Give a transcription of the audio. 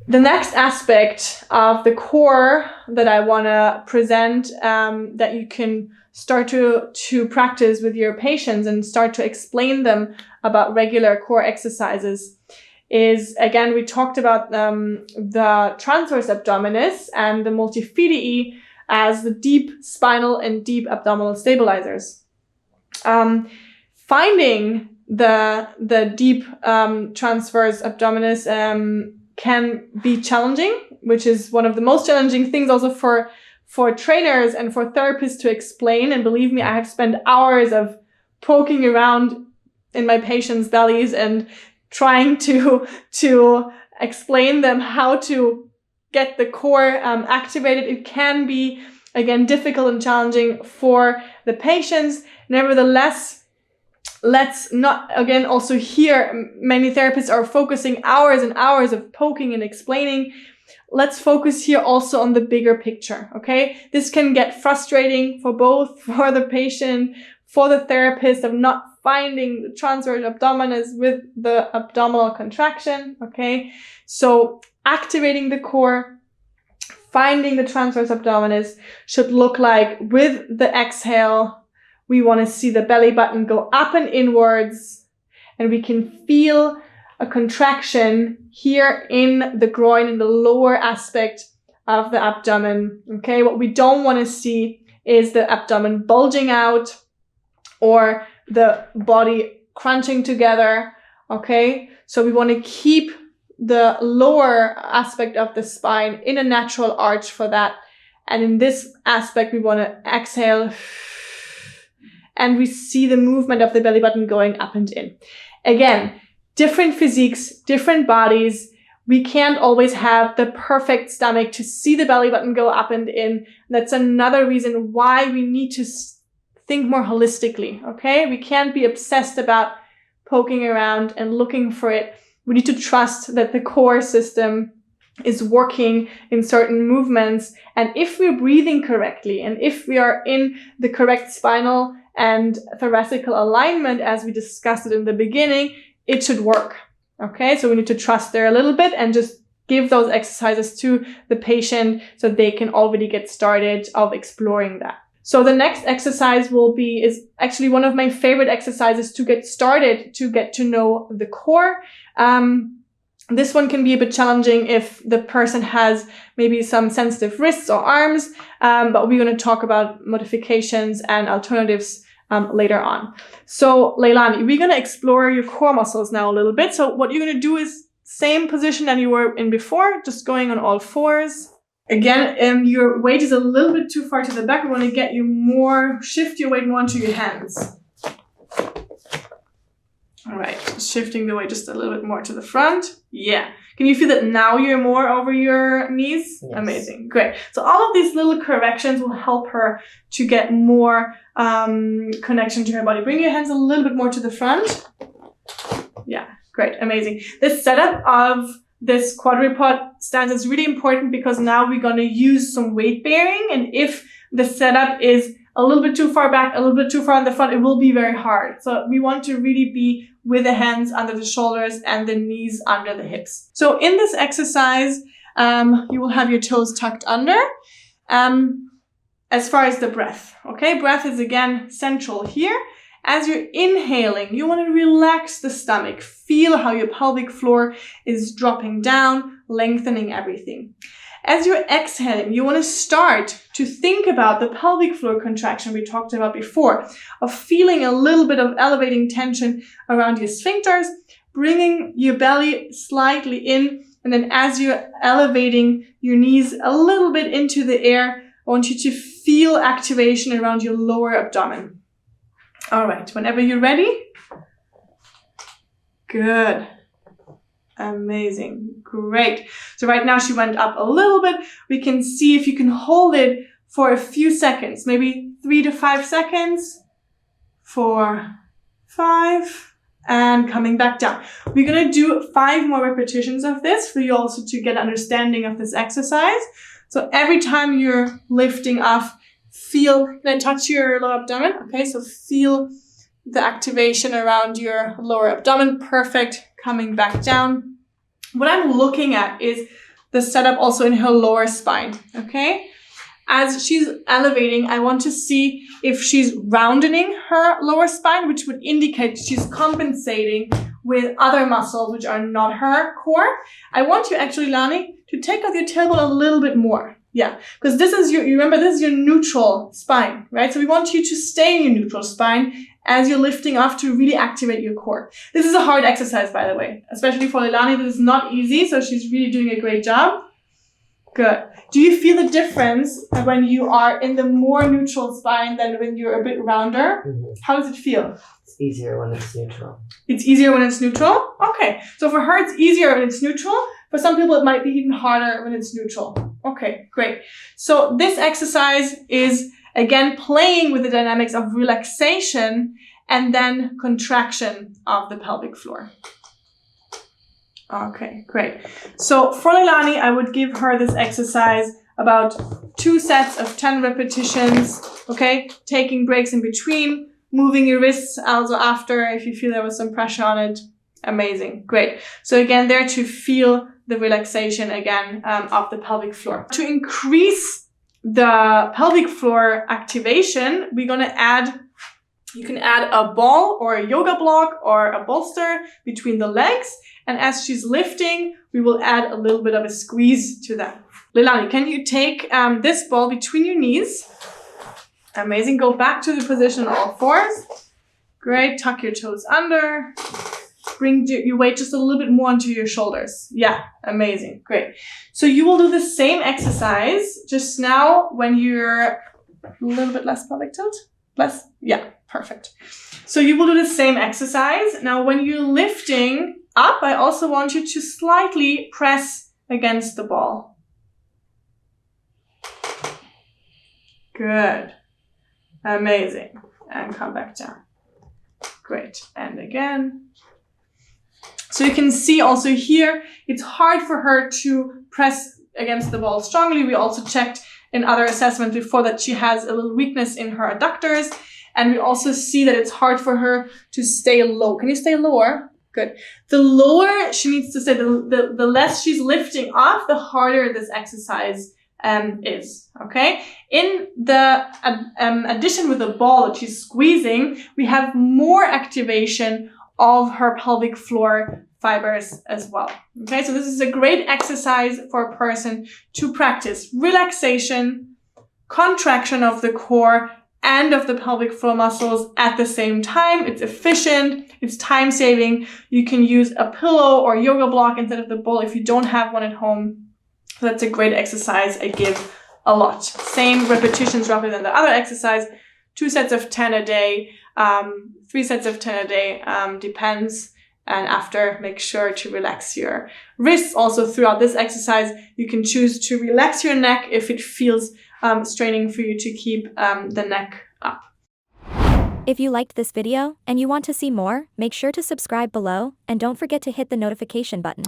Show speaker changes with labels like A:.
A: The next aspect of the core that I want to present, that you can start to practice with your patients and start to explain them about regular core exercises is, again, we talked about the transverse abdominis and the multifidii as the deep spinal and deep abdominal stabilizers. Finding the deep transverse abdominis can be challenging, which is one of the most challenging things also for trainers and for therapists to explain. And believe me, I have spent hours of poking around in my patients' bellies and trying to explain them how to get the core activated. It can be, again, difficult and challenging for the patients. Nevertheless, let's not, again, also here, many therapists are focusing hours and hours of poking and explaining. Let's focus here also on the bigger picture, okay? This can get frustrating for both, for the patient, for the therapist, of not finding the transverse abdominis with the abdominal contraction, okay? So activating the core, finding the transverse abdominis should look like, with the exhale, we want to see the belly button go up and inwards, and we can feel a contraction here in the groin, in the lower aspect of the abdomen, okay? What we don't want to see is the abdomen bulging out or the body crunching together, okay? So we want to keep the lower aspect of the spine in a natural arch for that. And in this aspect, we want to exhale, and we see the movement of the belly button going up and in. Again, different physiques, different bodies. We can't always have the perfect stomach to see the belly button go up and in. That's another reason why we need to think more holistically, okay? We can't be obsessed about poking around and looking for it. We need to trust that the core system is working in certain movements. And if we're breathing correctly, and if we are in the correct spinal and thoracic alignment, as we discussed it in the beginning, it should work, okay? So we need to trust there a little bit and just give those exercises to the patient so they can already get started of exploring that. So the next exercise is actually one of my favorite exercises to get started, to get to know the core. This one can be a bit challenging if the person has maybe some sensitive wrists or arms, but we're going to talk about modifications and alternatives later on. So Leilani, we're going to explore your core muscles now a little bit. So what you're going to do is same position that you were in before, just going on all fours. Again, your weight is a little bit too far to the back. We want to get you shift your weight more into your hands. All right, shifting the weight just a little bit more to the front. Yeah. Can you feel that now you're more over your knees? Yes. Amazing. Great. So all of these little corrections will help her to get more connection to her body. Bring your hands a little bit more to the front. Yeah, great. Amazing. This setup of this quadruped stance is really important because now we're going to use some weight bearing. And if the setup is a little bit too far back, a little bit too far in the front, it will be very hard. So we want to really be with the hands under the shoulders and the knees under the hips. So in this exercise, you will have your toes tucked under. As far as the breath, okay? Breath is again central here. As you're inhaling, you want to relax the stomach. Feel how your pelvic floor is dropping down, lengthening everything. As you're exhaling, you want to start to think about the pelvic floor contraction we talked about before, of feeling a little bit of elevating tension around your sphincters, bringing your belly slightly in, and then as you're elevating your knees a little bit into the air, I want you to feel activation around your lower abdomen. All right, whenever you're ready. Good. Amazing. Great. So right now she went up a little bit. We can see if you can hold it for a few seconds, maybe 3 to 5 seconds. 4, 5, and coming back down. We're going to do 5 more repetitions of this for you also to get understanding of this exercise. So every time you're lifting off, then touch your lower abdomen. Okay, so feel the activation around your lower abdomen. Perfect. Coming back down. What I'm looking at is the setup also in her lower spine, okay? As she's elevating, I want to see if she's rounding her lower spine, which would indicate she's compensating with other muscles which are not her core. I want you actually, Lani, to take out your tailbone a little bit more. Yeah, because this is you remember, this is your neutral spine, right? So we want you to stay in your neutral spine as you're lifting off to really activate your core. This is a hard exercise, by the way, especially for Leilani. This is not easy, so she's really doing a great job. Good. Do you feel the difference when you are in the more neutral spine than when you're a bit rounder? Mm-hmm. How does it feel?
B: It's easier when it's neutral.
A: It's easier when it's neutral? Okay. So for her, it's easier when it's neutral. For some people, it might be even harder when it's neutral. Okay, great. So this exercise is, again, playing with the dynamics of relaxation and then contraction of the pelvic floor. Okay, great. So for Leilani, I would give her this exercise about 2 sets of 10 repetitions, okay? Taking breaks in between, moving your wrists also after if you feel there was some pressure on it. Amazing, great. So again, there to feel the relaxation again of the pelvic floor. To increase the pelvic floor activation, we're gonna add, you can add a ball or a yoga block or a bolster between the legs. And as she's lifting, we will add a little bit of a squeeze to that. Leilani, can you take this ball between your knees? Amazing. Go back to the position on all fours. Great. Tuck your toes under. Bring your weight just a little bit more onto your shoulders. Yeah, amazing. Great. So you will do the same exercise just now when you're a little bit less pelvic tilt. Less? Yeah, perfect. So you will do the same exercise. Now when you're lifting up, I also want you to slightly press against the ball. Good. Amazing. And come back down. Great. And again. So you can see also here, it's hard for her to press against the ball strongly. We also checked in other assessments before that she has a little weakness in her adductors. And we also see that it's hard for her to stay low. Can you stay lower? Good. The lower she needs to stay, the less she's lifting off, the harder this exercise is. Okay. In the addition with the ball that she's squeezing, we have more activation of her pelvic floor fibers as well. Okay. So this is a great exercise for a person to practice relaxation, contraction of the core, and of the pelvic floor muscles at the same time. It's efficient. It's time saving. You can use a pillow or yoga block instead of the ball if you don't have one at home. So that's a great exercise. I give a lot. Same repetitions roughly than the other exercise. 2 sets of 10 a day, 3 sets of 10 a day, depends. And after, make sure to relax your wrists. Also throughout this exercise, you can choose to relax your neck if it feels straining for you to keep the neck up.
C: If you liked this video and you want to see more, make sure to subscribe below and don't forget to hit the notification button.